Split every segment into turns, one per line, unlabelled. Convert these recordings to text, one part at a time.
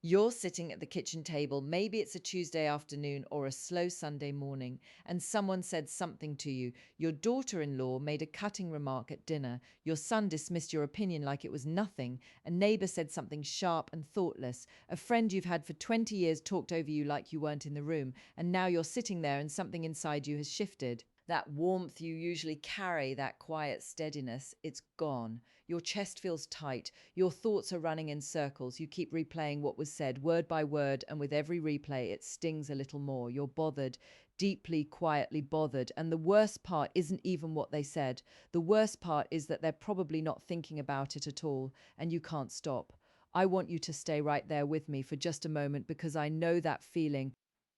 You're sitting at the kitchen table, maybe it's a Tuesday afternoon or a slow Sunday morning, and someone said something to you. Your daughter in law made a cutting remark at dinner. Your son dismissed your opinion like it was nothing. A neighbor said something sharp and thoughtless. A friend you've had for 20 years talked over you like you weren't in the room, and now you're sitting there and something inside you has shifted. That warmth you usually carry, that quiet steadiness, it's gone. Your chest feels tight. Your thoughts are running in circles. You keep replaying what was said, word by word, and with every replay, it stings a little more. You're bothered, deeply, quietly bothered. And the worst part isn't even what they said. The worst part is that they're probably not thinking about it at all, and you can't stop. I want you to stay right there with me for just a moment because I know that feeling.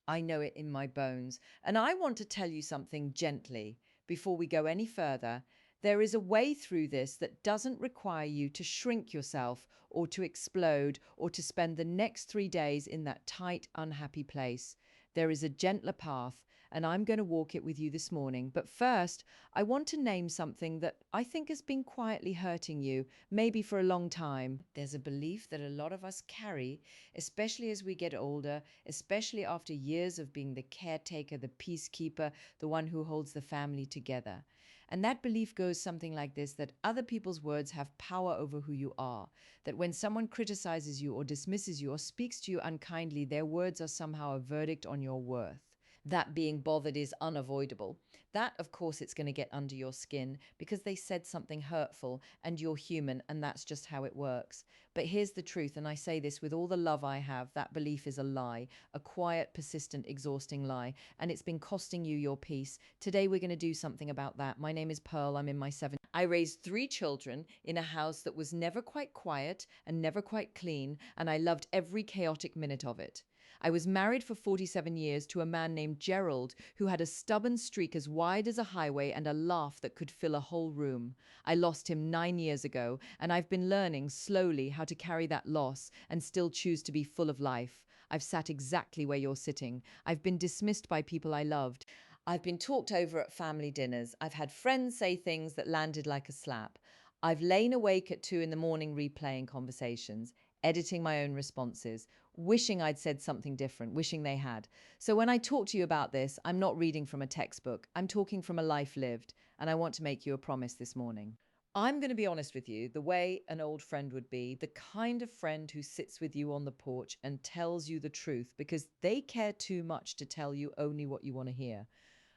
I know it in my bones. And I want to tell you something gently before we go any further. There is a way through this that doesn't require you to shrink yourself or to explode or to spend the next 3 days in that tight, unhappy place. There is a gentler path, and I'm going to walk it with you this morning. But first, I want to name something that I think has been quietly hurting you, maybe for a long time. There's a belief that a lot of us carry, especially as we get older, especially after years of being the caretaker, the peacekeeper, the one who holds the family together. And that belief goes something like this: that other people's words have power over who you are, that when someone criticizes you or dismisses you or speaks to you unkindly, their words are somehow a verdict on your worth. That being bothered is unavoidable. That, of course, it's going to get under your skin because they said something hurtful and you're human and that's just how it works. But here's the truth, and I say this with all the love I have: that belief is a lie, a quiet, persistent, exhausting lie, and it's been costing you your peace. Today we're going to do something about that. My name is Pearl. I'm in my 70s. I raised 3 children in a house that was never quite quiet and never quite clean, and I loved every chaotic minute of it. I was married for 47 years to a man named Gerald who had a stubborn streak as wide as a highway and a laugh that could fill a whole room. I lost him 9 years ago, and I've been learning slowly how to carry that loss and still choose to be full of life. I've sat exactly where you're sitting. I've been dismissed by people I loved. I've been talked over at family dinners. I've had friends say things that landed like a slap. I've lain awake at 2 in the morning replaying conversations, editing my own responses, wishing I'd said something different, wishing they had. So when I talk to you about this, I'm not reading from a textbook. I'm talking from a life lived, and I want to make you a promise this morning. I'm going to be honest with you, the way an old friend would be, the kind of friend who sits with you on the porch and tells you the truth because they care too much to tell you only what you want to hear.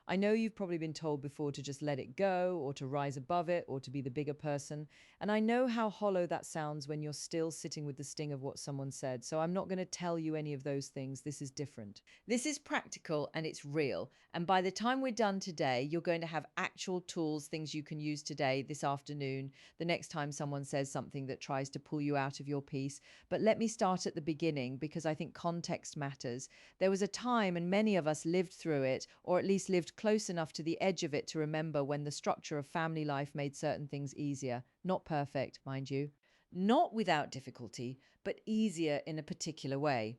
I know you've probably been told before to just let it go or to rise above it or to be the bigger person. And I know how hollow that sounds when you're still sitting with the sting of what someone said. So I'm not going to tell you any of those things. This is different. This is practical and it's real. And by the time we're done today, you're going to have actual tools, things you can use today, this afternoon, the next time someone says something that tries to pull you out of your peace. But let me start at the beginning because I think context matters. There was a time, and many of us lived through it, or at least lived close enough to the edge of it to remember, when the structure of family life made certain things easier. Not perfect, mind you. Not without difficulty, but easier in a particular way.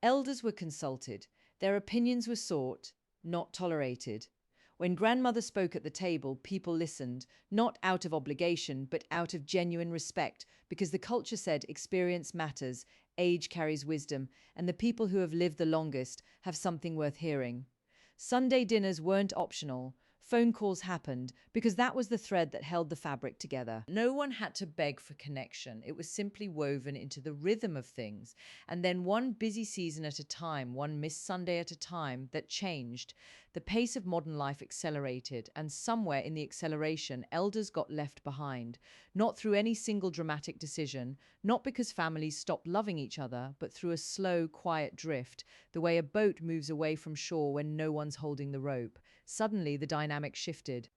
Elders were consulted. Their opinions were sought, not tolerated. When grandmother spoke at the table, people listened, not out of obligation, but out of genuine respect, because the culture said experience matters, age carries wisdom, and the people who have lived the longest have something worth hearing. Sunday dinners weren't optional. Phone calls happened because that was the thread that held the fabric together. No one had to beg for connection. It was simply woven into the rhythm of things. And then, one busy season at a time, one missed Sunday at a time, that changed. The pace of modern life accelerated, and somewhere in the acceleration, elders got left behind. Not through any single dramatic decision, not because families stopped loving each other, but through a slow, quiet drift, the way a boat moves away from shore when no one's holding the rope. Suddenly, the dynamic shifted.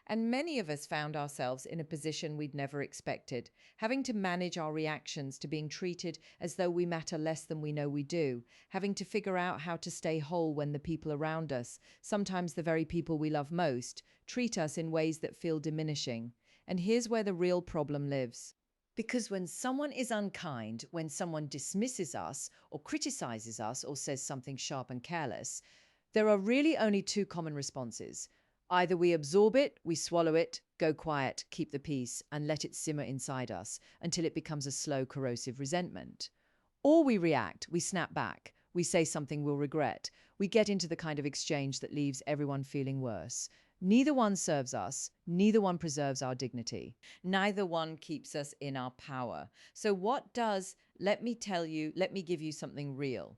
And many of us found ourselves in a position we'd never expected, having to manage our reactions to being treated as though we matter less than we know we do, having to figure out how to stay whole when the people around us, sometimes the very people we love most, treat us in ways that feel diminishing. And here's where the real problem lives. Because when someone is unkind, when someone dismisses us or criticizes us or says something sharp and careless, there are really only 2 common responses. Either we absorb it, we swallow it, go quiet, keep the peace, and let it simmer inside us until it becomes a slow, corrosive resentment. Or we react, we snap back, we say something we'll regret. We get into the kind of exchange that leaves everyone feeling worse. Neither one serves us, neither one preserves our dignity, neither one keeps us in our power. So, what does, let me tell you, let me give you something real.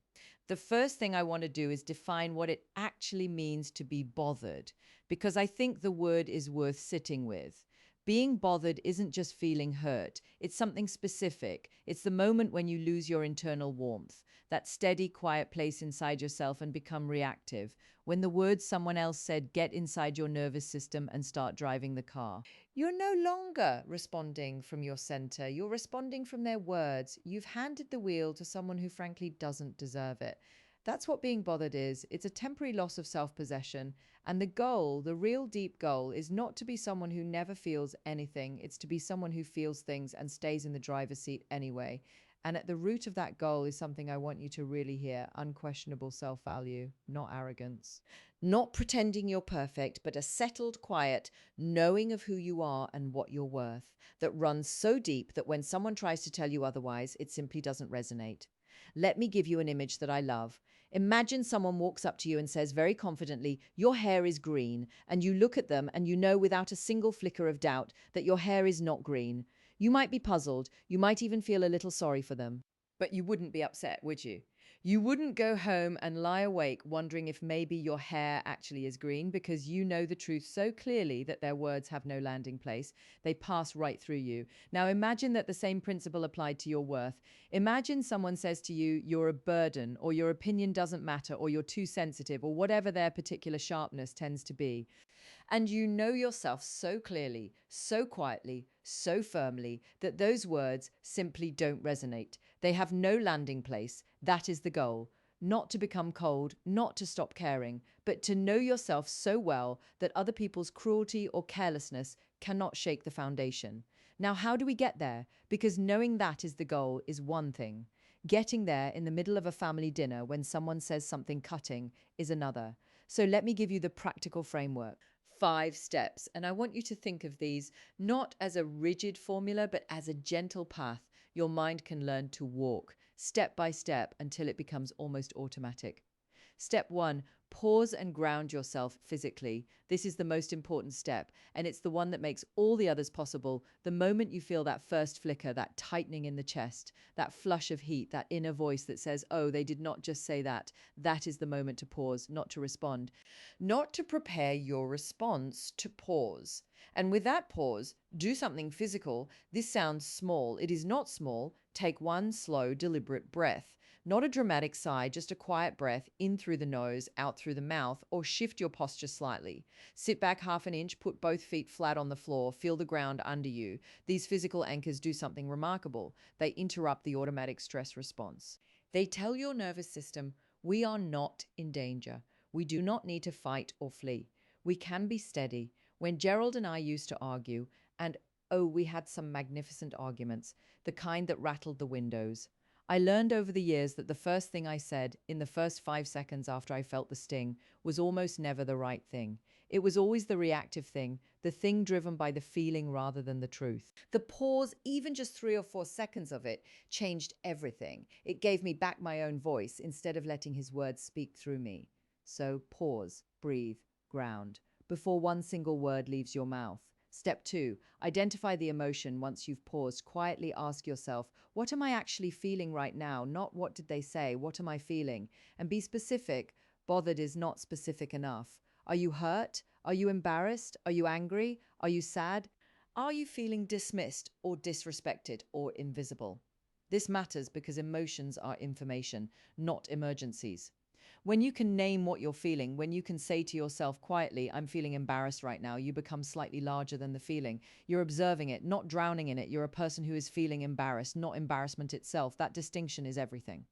The first thing I want to do is define what it actually means to be bothered, because I think the word is worth sitting with. Being bothered isn't just feeling hurt, it's something specific. It's the moment when you lose your internal warmth, that steady, quiet place inside yourself and become reactive. When the words someone else said get inside your nervous system and start driving the car. You're no longer responding from your center, you're responding from their words. You've handed the wheel to someone who frankly doesn't deserve it. That's what being bothered is. It's a temporary loss of self possession. And the goal, the real deep goal, is not to be someone who never feels anything. It's to be someone who feels things and stays in the driver's seat anyway. And at the root of that goal is something I want you to really hear: unquestionable self value, not arrogance. Not pretending you're perfect, but a settled, quiet knowing of who you are and what you're worth that runs so deep that when someone tries to tell you otherwise, it simply doesn't resonate. Let me give you an image that I love. Imagine someone walks up to you and says very confidently, "Your hair is green," and you look at them and you know without a single flicker of doubt that your hair is not green. You might be puzzled, you might even feel a little sorry for them, but you wouldn't be upset, would you? You wouldn't go home and lie awake wondering if maybe your hair actually is green, because you know the truth so clearly that their words have no landing place. They pass right through you. Now imagine that the same principle applied to your worth. Imagine someone says to you, "You're a burden," or "Your opinion doesn't matter," or "You're too sensitive," or whatever their particular sharpness tends to be. And you know yourself so clearly, so quietly, so firmly that those words simply don't resonate. They have no landing place. That is the goal. Not to become cold, not to stop caring, but to know yourself so well that other people's cruelty or carelessness cannot shake the foundation. Now, how do we get there? Because knowing that is the goal is one thing. Getting there in the middle of a family dinner when someone says something cutting is another. So let me give you the practical framework. 5 steps. And I want you to think of these not as a rigid formula, but as a gentle path your mind can learn to walk step by step until it becomes almost automatic. Step 1, pause and ground yourself physically. This is the most important step, and it's the one that makes all the others possible. The moment you feel that first flicker, that tightening in the chest, that flush of heat, that inner voice that says, "Oh, they did not just say that," that is the moment to pause, not to respond, not to prepare your response, to pause. And with that pause, do something physical. This sounds small. It is not small. Take one slow, deliberate breath. Not a dramatic sigh, just a quiet breath in through the nose, out through the mouth, or shift your posture slightly. Sit back half an inch, put both feet flat on the floor, feel the ground under you. These physical anchors do something remarkable. They interrupt the automatic stress response. They tell your nervous system, we are not in danger. We do not need to fight or flee. We can be steady. When Gerald and I used to argue, and oh, we had some magnificent arguments, the kind that rattled the windows, I learned over the years that the first thing I said in the first 5 seconds after I felt the sting was almost never the right thing. It was always the reactive thing, the thing driven by the feeling rather than the truth. The pause, even just 3 or 4 seconds of it, changed everything. It gave me back my own voice instead of letting his words speak through me. So pause, breathe, ground, before one single word leaves your mouth. Step 2, identify the emotion once you've paused. Quietly ask yourself, what am I actually feeling right now? Not what did they say, what am I feeling? And be specific. Bothered is not specific enough. Are you hurt? Are you embarrassed? Are you angry? Are you sad? Are you feeling dismissed or disrespected or invisible? This matters because emotions are information, not emergencies. When you can name what you're feeling, when you can say to yourself quietly, "I'm feeling embarrassed right now," you become slightly larger than the feeling. You're observing it, not drowning in it. You're a person who is feeling embarrassed, not embarrassment itself. That distinction is everything.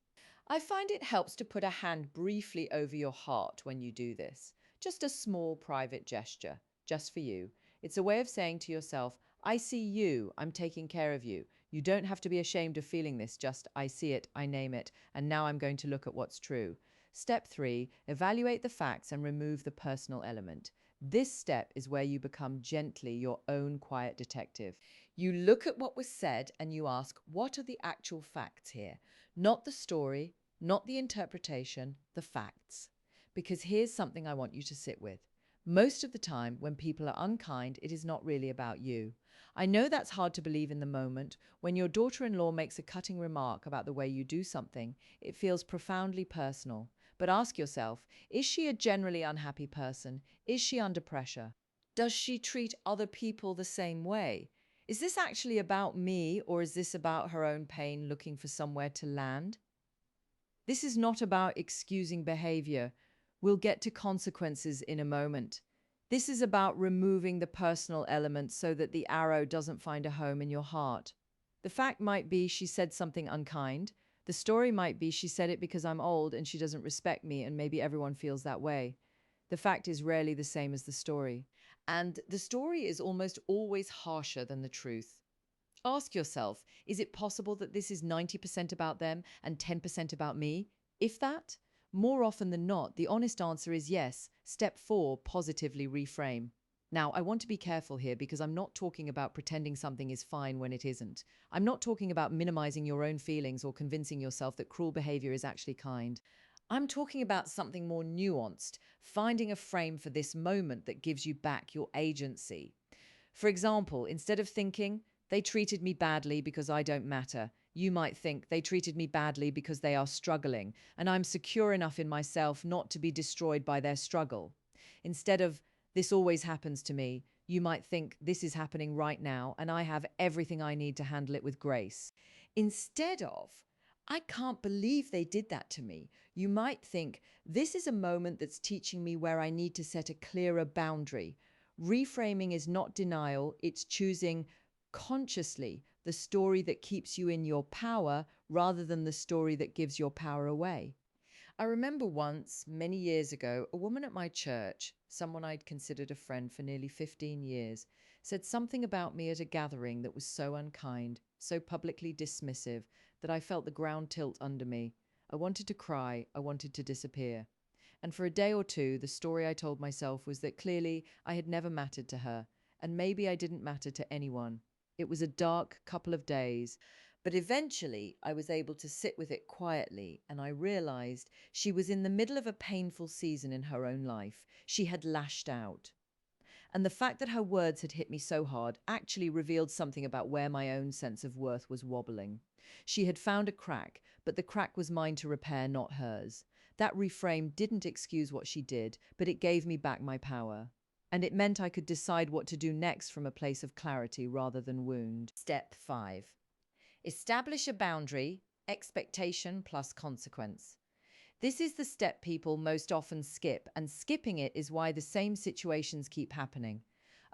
I find it helps to put a hand briefly over your heart when you do this. Just a small private gesture, just for you. It's a way of saying to yourself, "I see you, I'm taking care of you. You don't have to be ashamed of feeling this, just I see it, I name it, and now I'm going to look at what's true." Step 3, evaluate the facts and remove the personal element. This step is where you become gently your own quiet detective. You look at what was said and you ask, what are the actual facts here? Not the story, not the interpretation, the facts. Because here's something I want you to sit with. Most of the time, when people are unkind, it is not really about you. I know that's hard to believe in the moment. When your daughter in law makes a cutting remark about the way you do something, it feels profoundly personal. But ask yourself, is she a generally unhappy person? Is she under pressure? Does she treat other people the same way? Is this actually about me, or is this about her own pain looking for somewhere to land? This is not about excusing behavior. We'll get to consequences in a moment. This is about removing the personal element so that the arrow doesn't find a home in your heart. The fact might be she said something unkind. The story might be she said it because I'm old and she doesn't respect me, and maybe everyone feels that way. The fact is rarely the same as the story. And the story is almost always harsher than the truth. Ask yourself, is it possible that this is 90% about them and 10% about me? If that, more often than not, the honest answer is yes. Step 4, positively reframe. Now, I want to be careful here because I'm not talking about pretending something is fine when it isn't. I'm not talking about minimizing your own feelings or convincing yourself that cruel behavior is actually kind. I'm talking about something more nuanced, finding a frame for this moment that gives you back your agency. For example, instead of thinking, they treated me badly because I don't matter, you might think they treated me badly because they are struggling, and I'm secure enough in myself not to be destroyed by their struggle. Instead of, this always happens to me, you might think this is happening right now, and I have everything I need to handle it with grace. Instead of, I can't believe they did that to me, you might think, this is a moment that's teaching me where I need to set a clearer boundary. Reframing is not denial, it's choosing consciously the story that keeps you in your power rather than the story that gives your power away. I remember once, many years ago, a woman at my church, someone I'd considered a friend for nearly 15 years, said something about me at a gathering that was so unkind, so publicly dismissive, that I felt the ground tilt under me. I wanted to cry, I wanted to disappear. And for a day or two, the story I told myself was that clearly I had never mattered to her, and maybe I didn't matter to anyone. It was a dark couple of days, but eventually I was able to sit with it quietly, and I realized she was in the middle of a painful season in her own life. She had lashed out. And the fact that her words had hit me so hard actually revealed something about where my own sense of worth was wobbling. She had found a crack, but the crack was mine to repair, not hers. That reframe didn't excuse what she did, but it gave me back my power. And it meant I could decide what to do next from a place of clarity rather than wound. Step 5. Establish a boundary, expectation plus consequence. This is the step people most often skip, and skipping it is why the same situations keep happening.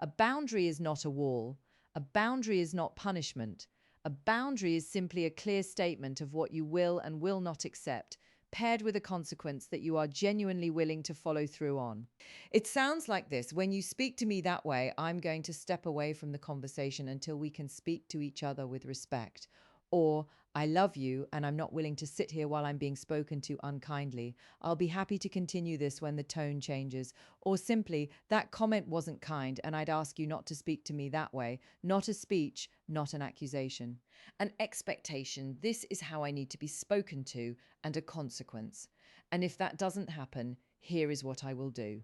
A boundary is not a wall. A boundary is not punishment. A boundary is simply a clear statement of what you will and will not accept, paired with a consequence that you are genuinely willing to follow through on. It sounds like this: when you speak to me that way, I'm going to step away from the conversation until we can speak to each other with respect. Or, I love you and I'm not willing to sit here while I'm being spoken to unkindly. I'll be happy to continue this when the tone changes. Or simply, that comment wasn't kind and I'd ask you not to speak to me that way. Not a speech, not an accusation. An expectation: this is how I need to be spoken to, and a consequence. And if that doesn't happen, here is what I will do.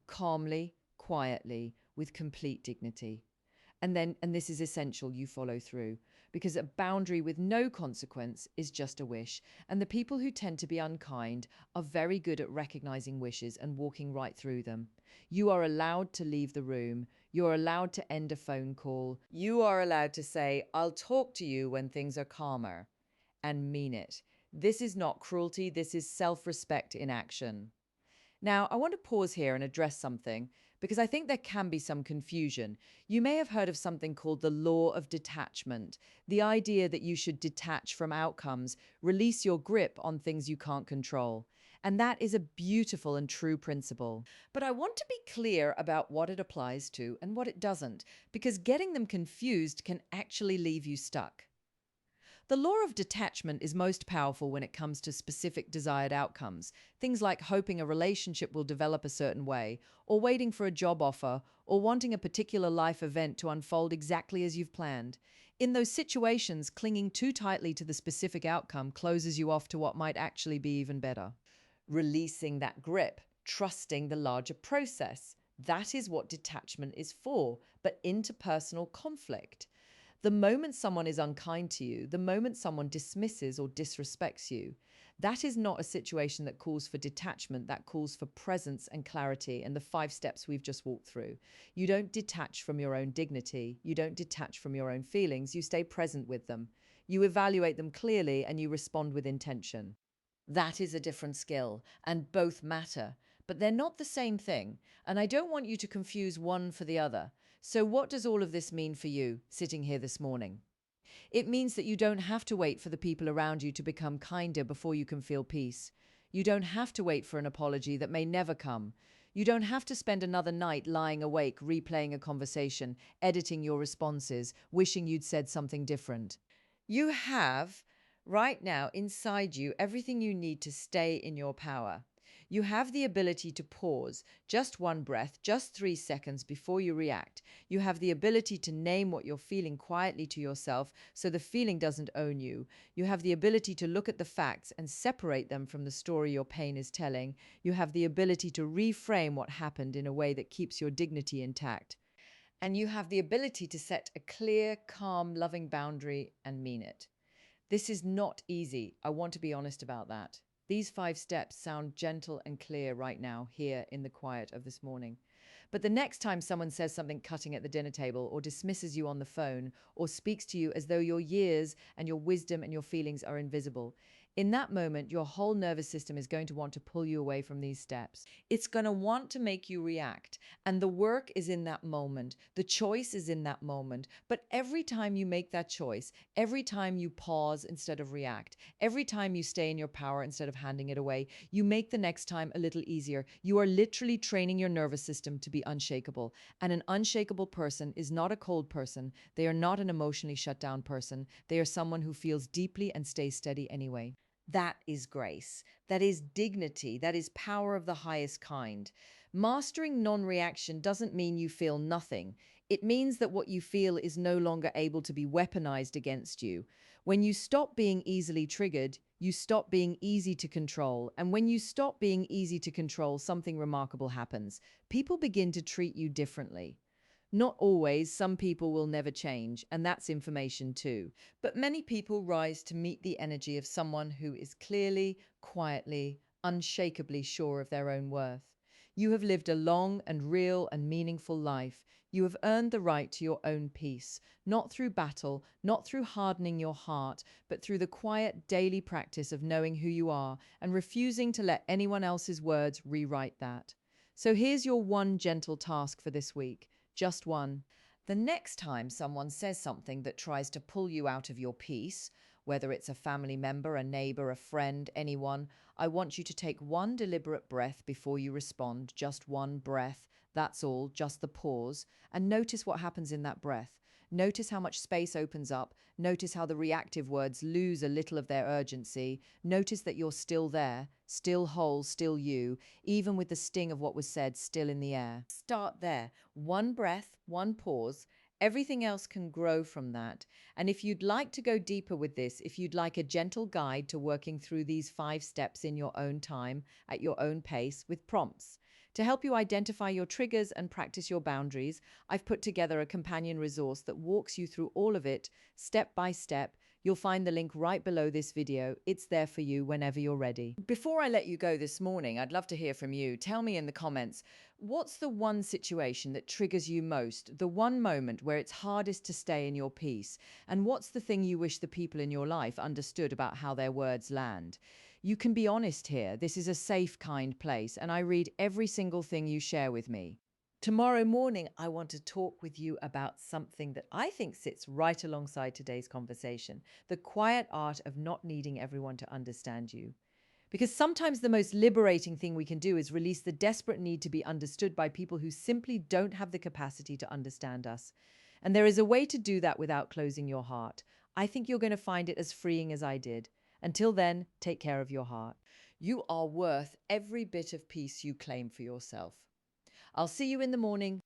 Calmly, quietly, with complete dignity. And this is essential, you follow through, because a boundary with no consequence is just a wish. And the people who tend to be unkind are very good at recognizing wishes and walking right through them. You are allowed to leave the room. You're allowed to end a phone call. You are allowed to say, I'll talk to you when things are calmer, and mean it. This is not cruelty. This is self-respect in action. Now, I want to pause here and address something because I think there can be some confusion. You may have heard of something called the law of detachment, the idea that you should detach from outcomes, release your grip on things you can't control. And that is a beautiful and true principle. But I want to be clear about what it applies to and what it doesn't, because getting them confused can actually leave you stuck. The law of detachment is most powerful when it comes to specific desired outcomes, things like hoping a relationship will develop a certain way, or waiting for a job offer, or wanting a particular life event to unfold exactly as you've planned. In those situations, clinging too tightly to the specific outcome closes you off to what might actually be even better. Releasing that grip, trusting the larger process. That is what detachment is for, but interpersonal conflict. The moment someone is unkind to you, the moment someone dismisses or disrespects you, that is not a situation that calls for detachment, that calls for presence and clarity and the 5 steps we've just walked through. You don't detach from your own dignity, you don't detach from your own feelings, you stay present with them. You evaluate them clearly and you respond with intention. That is a different skill, and both matter, but they're not the same thing, and I don't want you to confuse one for the other. So, what does all of this mean for you sitting here this morning? It means that you don't have to wait for the people around you to become kinder before you can feel peace. You don't have to wait for an apology that may never come. You don't have to spend another night lying awake, replaying a conversation, editing your responses, wishing you'd said something different. You have, right now, inside you, everything you need to stay in your power. You have the ability to pause, just one breath, just 3 seconds before you react. You have the ability to name what you're feeling quietly to yourself so the feeling doesn't own you. You have the ability to look at the facts and separate them from the story your pain is telling. You have the ability to reframe what happened in a way that keeps your dignity intact. And you have the ability to set a clear, calm, loving boundary and mean it. This is not easy. I want to be honest about that. These 5 steps sound gentle and clear right now, here in the quiet of this morning. But the next time someone says something cutting at the dinner table, or dismisses you on the phone, or speaks to you as though your years and your wisdom and your feelings are invisible, in that moment, your whole nervous system is going to want to pull you away from these steps. It's going to want to make you react. And the work is in that moment. The choice is in that moment. But every time you make that choice, every time you pause instead of react, every time you stay in your power instead of handing it away, you make the next time a little easier. You are literally training your nervous system to be unshakable. And an unshakable person is not a cold person. They are not an emotionally shut down person. They are someone who feels deeply and stays steady anyway. That is grace. That is dignity. That is power of the highest kind. Mastering non reaction doesn't mean you feel nothing. It means that what you feel is no longer able to be weaponized against you. When you stop being easily triggered, you stop being easy to control. And when you stop being easy to control, something remarkable happens. People begin to treat you differently. Not always, some people will never change, and that's information too. But many people rise to meet the energy of someone who is clearly, quietly, unshakably sure of their own worth. You have lived a long and real and meaningful life. You have earned the right to your own peace, not through battle, not through hardening your heart, but through the quiet daily practice of knowing who you are and refusing to let anyone else's words rewrite that. So here's your one gentle task for this week. Just one. The next time someone says something that tries to pull you out of your peace, whether it's a family member, a neighbor, a friend, anyone, I want you to take one deliberate breath before you respond. Just one breath. That's all, just the pause. And notice what happens in that breath. Notice how much space opens up. Notice how the reactive words lose a little of their urgency. Notice that you're still there, still whole, still you, even with the sting of what was said still in the air. Start there. One breath, one pause. Everything else can grow from that. And if you'd like to go deeper with this, if you'd like a gentle guide to working through these 5 steps in your own time, at your own pace, with prompts, to help you identify your triggers and practice your boundaries, I've put together a companion resource that walks you through all of it, step by step. You'll find the link right below this video. It's there for you whenever you're ready. Before I let you go this morning, I'd love to hear from you. Tell me in the comments, what's the one situation that triggers you most? The one moment where it's hardest to stay in your peace? And what's the thing you wish the people in your life understood about how their words land? You can be honest here. This is a safe, kind place, and I read every single thing you share with me. Tomorrow morning, I want to talk with you about something that I think sits right alongside today's conversation, the quiet art of not needing everyone to understand you. Because sometimes the most liberating thing we can do is release the desperate need to be understood by people who simply don't have the capacity to understand us. And there is a way to do that without closing your heart. I think you're going to find it as freeing as I did. Until then, take care of your heart. You are worth every bit of peace you claim for yourself. I'll see you in the morning.